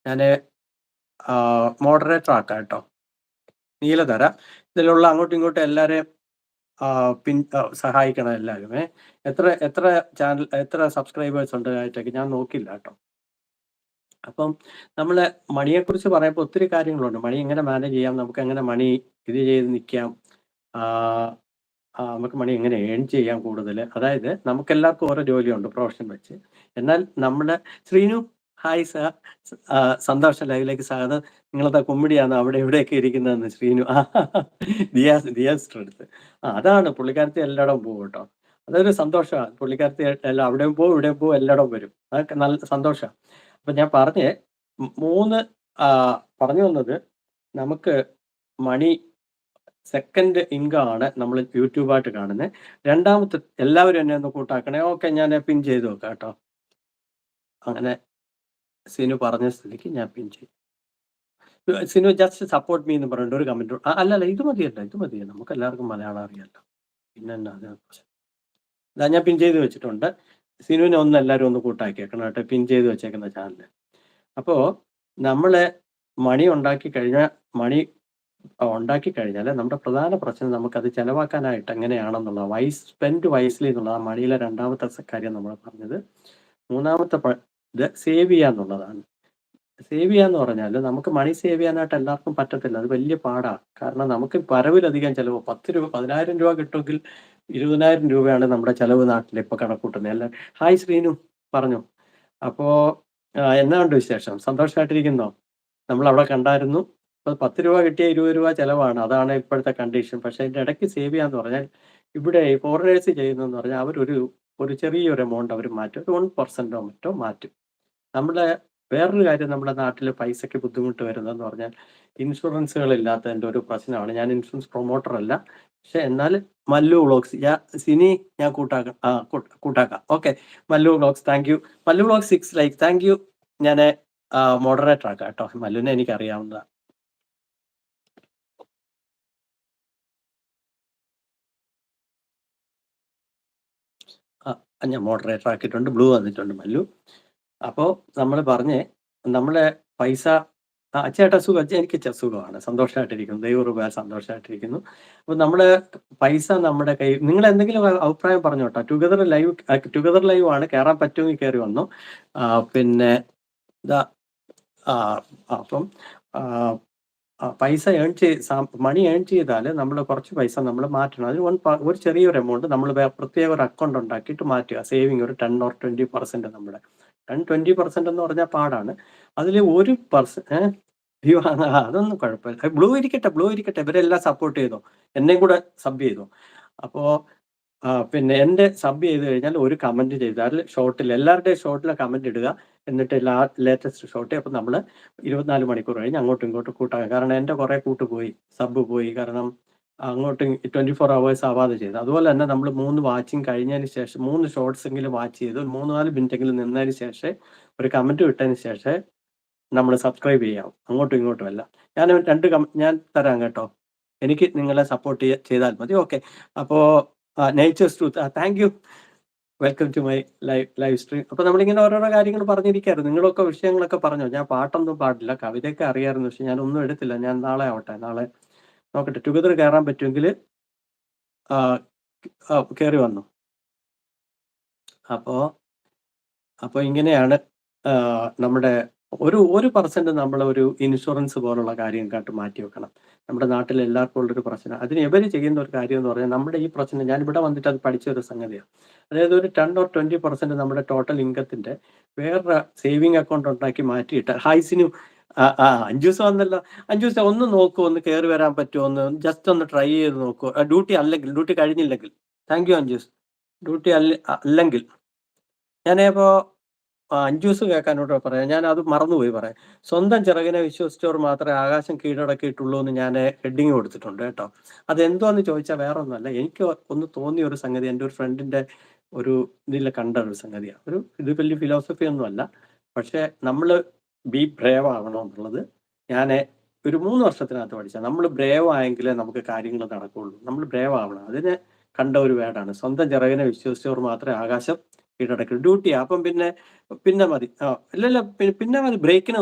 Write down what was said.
ഞാൻ മോഡറേറ്റർ ആക്കാം കേട്ടോ. നീല തരാം. ഇതിലുള്ള അങ്ങോട്ടും ഇങ്ങോട്ടും എല്ലാവരെയും സഹായിക്കണം എല്ലാവരും. എത്ര എത്ര ചാനൽ എത്ര സബ്സ്ക്രൈബേഴ്സ് ഉണ്ട് ആയിട്ടൊക്കെ ഞാൻ നോക്കില്ല കേട്ടോ. അപ്പം നമ്മൾ മണിയെക്കുറിച്ച് പറയുമ്പോൾ ഒത്തിരി കാര്യങ്ങളുണ്ട്. മണി എങ്ങനെ മാനേജ് ചെയ്യാം, നമുക്ക് എങ്ങനെ മണി ഇത് ചെയ്ത് നിൽക്കാം, നമുക്ക് മണി എങ്ങനെ ഏൺ ചെയ്യാം കൂടുതൽ. അതായത് നമുക്കെല്ലാവർക്കും ഓരോ ജോലിയുണ്ട് പ്രൊഫഷൻ വെച്ച്. എന്നാൽ നമ്മുടെ ശ്രീനു ഹായ് സന്തോഷം ലൈവിലേക്ക് സ്വാഗതം. നിങ്ങളെന്താ കോമഡിയാണ് അവിടെ ഇവിടെയൊക്കെ ഇരിക്കുന്നതെന്ന് ശ്രീനു. ദിയാസിസ്റ്റർ അടുത്ത് അതാണ് പുള്ളിക്കാരത്തി എല്ലായിടവും പോകും കേട്ടോ. അതൊരു സന്തോഷമാണ്. പുള്ളിക്കാരത്തി എല്ലാം അവിടെയും പോകും ഇവിടെയും പോകും എല്ലായിടവും വരും. അതൊക്കെ നല്ല സന്തോഷമാണ്. അപ്പം ഞാൻ പറഞ്ഞേ 3 പറഞ്ഞു വന്നത് നമുക്ക് മണി സെക്കൻഡ് ഇൻകം ആണ് നമ്മൾ യൂട്യൂബായിട്ട് കാണുന്നത്. രണ്ടാമത്തെ എല്ലാവരും എന്നെ ഒന്ന് കൂട്ടാക്കണേ. ഓക്കെ, ഞാൻ പിൻ ചെയ്ത് വെക്കാം കേട്ടോ. അങ്ങനെ സിനു പറഞ്ഞ സ്ഥിതിക്ക് ഞാൻ പിൻ ചെയ്യും. സിനു ജസ്റ്റ് സപ്പോർട്ട് മീ എന്ന് പറഞ്ഞിട്ട് ഒരു കമന്റ്. അല്ലല്ല, ഇത് മതിയല്ല, ഇത് മതി. നമുക്ക് എല്ലാവർക്കും മലയാളം അറിയാമല്ലോ. പിന്നെ ഇതാ ഞാൻ പിൻ ചെയ്ത് വെച്ചിട്ടുണ്ട്. സിനുവിനെ ഒന്ന് എല്ലാവരും ഒന്ന് കൂട്ടാക്കിയേക്കണം കേട്ടോ, പിൻ ചെയ്ത് വെച്ചേക്കുന്ന ചാനൽ. അപ്പോൾ നമ്മൾ മണി ഉണ്ടാക്കി കഴിഞ്ഞാൽ നമ്മുടെ പ്രധാന പ്രശ്നം നമുക്കത് ചെലവാക്കാനായിട്ട് എങ്ങനെയാണെന്നുള്ളത്. സ്പെൻഡ് വൈസ്ലി എന്നുള്ളതാണ് മണിയിലെ രണ്ടാമത്തെ കാര്യം നമ്മൾ പറഞ്ഞത്. മൂന്നാമത്തെ ഇത് സേവ് ചെയ്യാന്നുള്ളതാണ്. സേവ് ചെയ്യാന്ന് പറഞ്ഞാൽ നമുക്ക് മണി സേവ് ചെയ്യാനായിട്ട് എല്ലാവർക്കും പറ്റത്തില്ല. അത് വലിയ പാടാണ്. കാരണം നമുക്ക് വരവിലധികം ചിലവ് 10 രൂപ 10,000 രൂപ കിട്ടുമെങ്കിൽ 20,000 രൂപയാണ് നമ്മുടെ ചിലവ് നാട്ടിൽ ഇപ്പോൾ കണക്കൂട്ടുന്നത്. അല്ല, ഹായ് ശ്രീനു പറഞ്ഞു. അപ്പോൾ എന്നാണ്ട് വിശേഷം? സന്തോഷമായിട്ടിരിക്കുന്നോ? നമ്മൾ അവിടെ കണ്ടായിരുന്നു. ഇപ്പോൾ 10 രൂപ കിട്ടിയ 20 രൂപ ചിലവാണ്. അതാണ് ഇപ്പോഴത്തെ കണ്ടീഷൻ. പക്ഷേ അതിൻ്റെ ഇടയ്ക്ക് സേവ് ചെയ്യാന്ന് പറഞ്ഞാൽ ഇവിടെ ഫോറിനേഴ്സ് ചെയ്യുന്നതെന്ന് പറഞ്ഞാൽ ഒരു ചെറിയൊരു എമൗണ്ട് അവർ മാറ്റും. 1% മറ്റോ മാറ്റും. നമ്മുടെ വേറൊരു കാര്യം, നമ്മുടെ നാട്ടിൽ പൈസയ്ക്ക് ബുദ്ധിമുട്ട് വരുന്നതെന്ന് പറഞ്ഞാൽ ഇൻഷുറൻസുകളില്ലാത്തതിൻ്റെ ഒരു പ്രശ്നമാണ്. ഞാൻ ഇൻഷുറൻസ് പ്രൊമോട്ടർ അല്ല. പക്ഷെ എന്നാൽ മല്ലു വ്ളോഗ്സ് സിനി ഞാൻ കൂട്ടാക്കാം. Okay, Mallu vlogs thank you. Mallu vlogs 6 like thank you. ഞാൻ മോഡറേറ്റർ ആക്കാം കേട്ടോ. മല്ലുവിനെ എനിക്കറിയാവുന്നതാണ്. ഞാൻ മോഡറേറ്റർ ആക്കിയിട്ടുണ്ട്. ബ്ലൂ വന്നിട്ടുണ്ട് മല്ലു. അപ്പോൾ നമ്മൾ പറഞ്ഞേ നമ്മളെ പൈസ ചേട്ടാ സുഖം. എനിക്ക് സുഖമാണ്, സന്തോഷമായിട്ടിരിക്കുന്നു. ദൈവകൃപയാൽ സന്തോഷമായിട്ടിരിക്കുന്നു. അപ്പോൾ നമ്മുടെ പൈസ നമ്മുടെ കയ്യിൽ. നിങ്ങൾ എന്തെങ്കിലും അഭിപ്രായം പറഞ്ഞു കേട്ടോ. ടുഗദർ ലൈവ് ആണ്. കയറാൻ പറ്റുമെങ്കിൽ കയറി വന്നു. പിന്നെ ഇതാ അപ്പം പൈസ മണി ഏൺ ചെയ്താൽ നമ്മൾ കുറച്ച് പൈസ നമ്മൾ മാറ്റണം. അതിന് ഒരു ചെറിയൊരു എമൗണ്ട് നമ്മൾ പ്രത്യേക ഒരു അക്കൗണ്ട് ഉണ്ടാക്കിയിട്ട് മാറ്റുക. സേവിങ് ഒരു 10 or 20% നമ്മുടെ 10-20% എന്ന് പറഞ്ഞാൽ പാടാണ്. അതിൽ 1%. അയ്യോ, അതൊന്നും കുഴപ്പമില്ല. ബ്ലൂ ഇരിക്കട്ടെ. ഇവരെല്ലാം സപ്പോർട്ട് ചെയ്തോ, എന്നെയും കൂടെ സബ് ചെയ്തോ. അപ്പോൾ പിന്നെ എൻ്റെ സബ് ചെയ്ത് കഴിഞ്ഞാൽ ഒരു കമന്റ് ചെയ്താൽ ഷോർട്ടിൽ എല്ലാവരുടെയും ഷോർട്ടിലെ കമന്റ് ഇടുക. എന്നിട്ട് ലേറ്റസ്റ്റ് ഷോട്ട്. അപ്പം നമ്മൾ 24 മണിക്കൂർ കഴിഞ്ഞ് അങ്ങോട്ടും ഇങ്ങോട്ടും കൂട്ടാക്കാം. കാരണം എൻ്റെ കുറേ പോയി, സബ് പോയി. കാരണം അങ്ങോട്ടും 24 hours ആവാതെ ചെയ്തു. അതുപോലെ തന്നെ നമ്മൾ 3 വാച്ചിങ് കഴിഞ്ഞതിന് ശേഷം 3 ഷോർട്സ് എങ്കിലും വാച്ച് ചെയ്ത് 3-4 മിനിറ്റെങ്കിലും നിന്നതിന് ശേഷം ഒരു കമന്റ് വിട്ടതിന് ശേഷം നമ്മൾ സബ്സ്ക്രൈബ് ചെയ്യാം. അങ്ങോട്ടും ഇങ്ങോട്ടും അല്ല. ഞാൻ തരാം കേട്ടോ. എനിക്ക് നിങ്ങളെ സപ്പോർട്ട് ചെയ്താൽ മതി. ഓക്കെ, അപ്പോൾ Nature's Truth thank you. Welcome to my live stream. അപ്പോൾ നമ്മളിങ്ങനെ ഓരോരോ കാര്യങ്ങൾ പറഞ്ഞിരിക്കുകയായിരുന്നു. നിങ്ങളൊക്കെ വിഷയങ്ങളൊക്കെ പറഞ്ഞോ. ഞാൻ പാട്ടൊന്നും പാടില്ല, കവിതയൊക്കെ അറിയാമായിരുന്നു. പക്ഷെ ഞാനൊന്നും എടുത്തില്ല. ഞാൻ നാളെ നോക്കട്ടെ. ടുഗദർ കയറാൻ പറ്റുമെങ്കിൽ കയറി വന്നു. അപ്പോൾ ഇങ്ങനെയാണ് നമ്മുടെ ഒരു 1% നമ്മൾ ഒരു ഇൻഷുറൻസ് പോലുള്ള കാര്യം മാറ്റി വെക്കണം. നമ്മുടെ നാട്ടിൽ എല്ലാവർക്കും ഉള്ളൊരു പ്രശ്നം. അതിന് ഇവര് ചെയ്യുന്ന ഒരു കാര്യം എന്ന് പറഞ്ഞാൽ നമ്മുടെ ഈ പ്രശ്നം ഞാൻ ഇവിടെ വന്നിട്ട് അത് പഠിച്ച ഒരു സംഗതിയാണ്. അതായത് ഒരു 10 or 20% നമ്മുടെ ടോട്ടൽ ഇൻകത്തിന്റെ വേറെ സേവിങ് അക്കൗണ്ട് ഉണ്ടാക്കി മാറ്റിയിട്ട് ഹൈസിനും അഞ്ചൂസ് വന്നല്ലോ. അഞ്ചൂസ് ഒന്ന് നോക്കൂ, ഒന്ന് കയറി വരാൻ പറ്റുമോ, ഒന്ന് ജസ്റ്റ് ഒന്ന് ട്രൈ ചെയ്ത് നോക്കൂ. ഡ്യൂട്ടി കഴിഞ്ഞില്ലെങ്കിൽ താങ്ക് യു അഞ്ചൂസ്. ഡ്യൂട്ടി അല്ലെങ്കിൽ ഞാനിപ്പോ അഞ്ചൂസ് കേൾക്കാനോട് പറയാം. ഞാൻ അത് മറന്നുപോയി പറയാം. സ്വന്തം ചിറകിനെ വിശ്വസിച്ചവർ മാത്രമേ ആകാശം കീഴടക്കിയിട്ടുള്ളൂ എന്ന് ഞാൻ ഹെഡിങ് കൊടുത്തിട്ടുണ്ട് കേട്ടോ. അതെന്തോന്ന് ചോദിച്ചാൽ വേറെ ഒന്നുമല്ല. എനിക്ക് ഒന്ന് തോന്നിയ ഒരു സംഗതി, എൻ്റെ ഒരു ഫ്രണ്ടിന്റെ ഒരു ഇതിൽ കണ്ട ഒരു സംഗതിയാണ്. ഇത് വലിയ ഫിലോസഫി ഒന്നുമല്ല. പക്ഷെ നമ്മൾ ബി ബ്രേവ് ആവണം എന്നുള്ളത് ഞാൻ ഒരു 3 വർഷത്തിനകത്ത് പഠിച്ച. നമ്മൾ ബ്രേവ് ആയെങ്കിലേ നമുക്ക് കാര്യങ്ങൾ നടക്കുള്ളൂ. നമ്മൾ ബ്രേവ് ആവണം. അതിന് കണ്ട ഒരു വേർഡാണ്. സ്വന്തം ചിറകിനെ വിശ്വസിച്ചവർ മാത്രമേ ആകാശം കീഴടക്കൂ. ഡ്യൂട്ടിയാ. അപ്പം പിന്നെ മതി. ഇല്ലല്ല, പിന്നെ മതി. ബ്രേക്കിന്